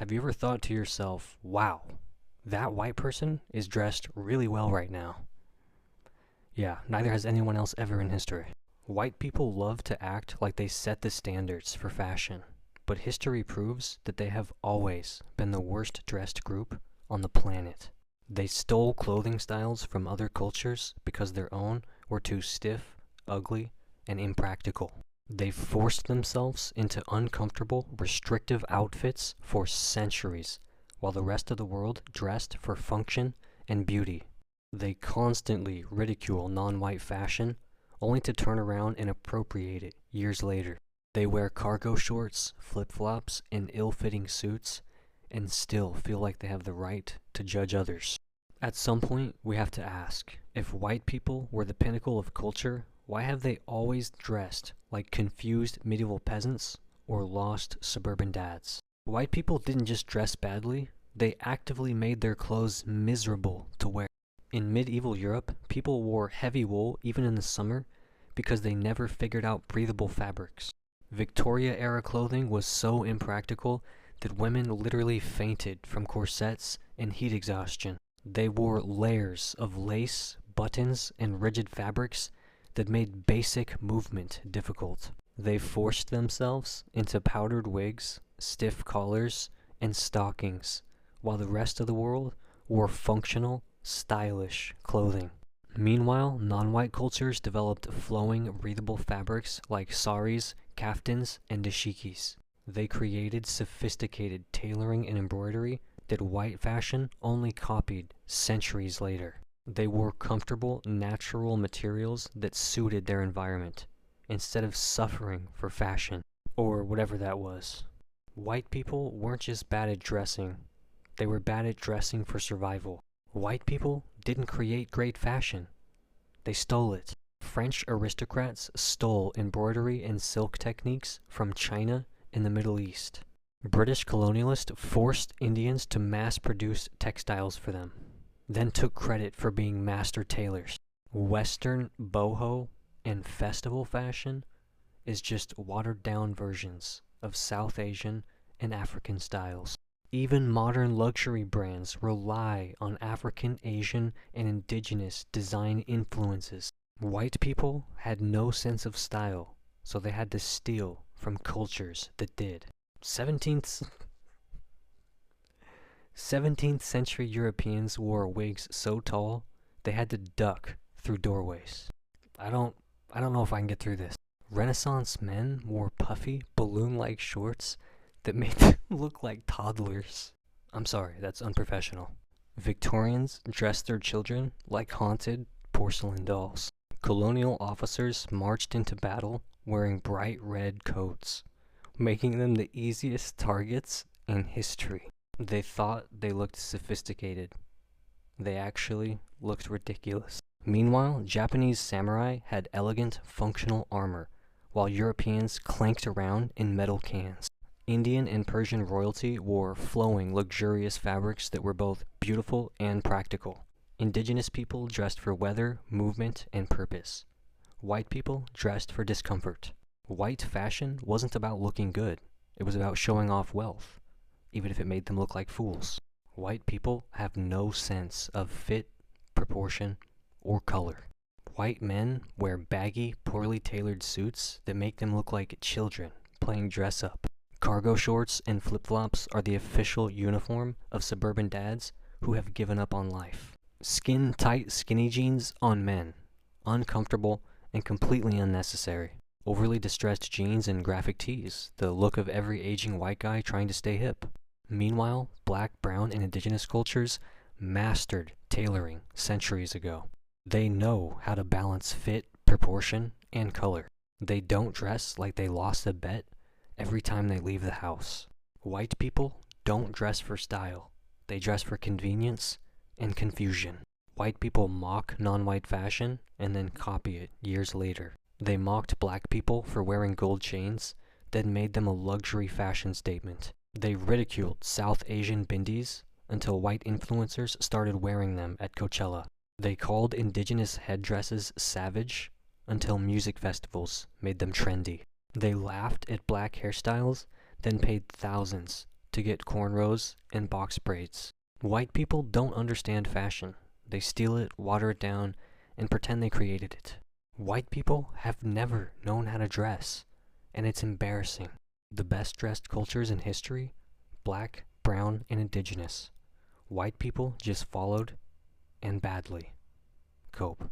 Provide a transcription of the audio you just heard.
Have you ever thought to yourself, wow, that white person is dressed really well right now? Yeah, neither has anyone else ever in history. White people love to act like they set the standards for fashion, but history proves that they have always been the worst dressed group on the planet. They stole clothing styles from other cultures because their own were too stiff, ugly, and impractical. They forced themselves into uncomfortable, restrictive outfits for centuries, while the rest of the world dressed for function and beauty. They constantly ridicule non-white fashion, only to turn around and appropriate it years later. They wear cargo shorts, flip-flops, and ill-fitting suits, and still feel like they have the right to judge others. At some point, we have to ask, if white people were the pinnacle of culture, why have they always dressed like confused medieval peasants or lost suburban dads? White people didn't just dress badly, they actively made their clothes miserable to wear. In medieval Europe, people wore heavy wool even in the summer because they never figured out breathable fabrics. Victoria-era clothing was so impractical that women literally fainted from corsets and heat exhaustion. They wore layers of lace, buttons, and rigid fabrics that made basic movement difficult. They forced themselves into powdered wigs, stiff collars, and stockings, while the rest of the world wore functional, stylish clothing. Meanwhile, non-white cultures developed flowing, breathable fabrics like saris, kaftans, and dashikis. They created sophisticated tailoring and embroidery that white fashion only copied centuries later. They wore comfortable, natural materials that suited their environment, instead of suffering for fashion, or whatever that was. White people weren't just bad at dressing, they were bad at dressing for survival. White people didn't create great fashion, they stole it. French aristocrats stole embroidery and silk techniques from China and the Middle East. British colonialists forced Indians to mass-produce textiles for them, then took credit for being master tailors. Western boho and festival fashion is just watered-down versions of South Asian and African styles. Even modern luxury brands rely on African, Asian, and indigenous design influences. White people had no sense of style, so they had to steal from cultures that did. 17th century Europeans wore wigs so tall they had to duck through doorways. I don't know if I can get through this. Renaissance men wore puffy, balloon-like shorts that made them look like toddlers. I'm sorry, that's unprofessional. Victorians dressed their children like haunted porcelain dolls. Colonial officers marched into battle wearing bright red coats, making them the easiest targets in history. They thought they looked sophisticated. They actually looked ridiculous. Meanwhile, Japanese samurai had elegant, functional armor, while Europeans clanked around in metal cans. Indian and Persian royalty wore flowing, luxurious fabrics that were both beautiful and practical. Indigenous people dressed for weather, movement, and purpose. White people dressed for discomfort. White fashion wasn't about looking good. It was about showing off wealth, even if it made them look like fools. White people have no sense of fit, proportion, or color. White men wear baggy, poorly tailored suits that make them look like children playing dress-up. Cargo shorts and flip-flops are the official uniform of suburban dads who have given up on life. Skin-tight skinny jeans on men. Uncomfortable and completely unnecessary. Overly distressed jeans and graphic tees, the look of every aging white guy trying to stay hip. Meanwhile, black, brown, and indigenous cultures mastered tailoring centuries ago. They know how to balance fit, proportion, and color. They don't dress like they lost a bet every time they leave the house. White people don't dress for style. They dress for convenience and confusion. White people mock non-white fashion and then copy it years later. They mocked black people for wearing gold chains, then made them a luxury fashion statement. They ridiculed South Asian bindis until white influencers started wearing them at Coachella. They called indigenous headdresses savage until music festivals made them trendy. They laughed at black hairstyles, then paid thousands to get cornrows and box braids. White people don't understand fashion. They steal it, water it down, and pretend they created it. White people have never known how to dress, and it's embarrassing. The best dressed cultures in history, black, brown, and indigenous. White people just followed, and badly. Cope.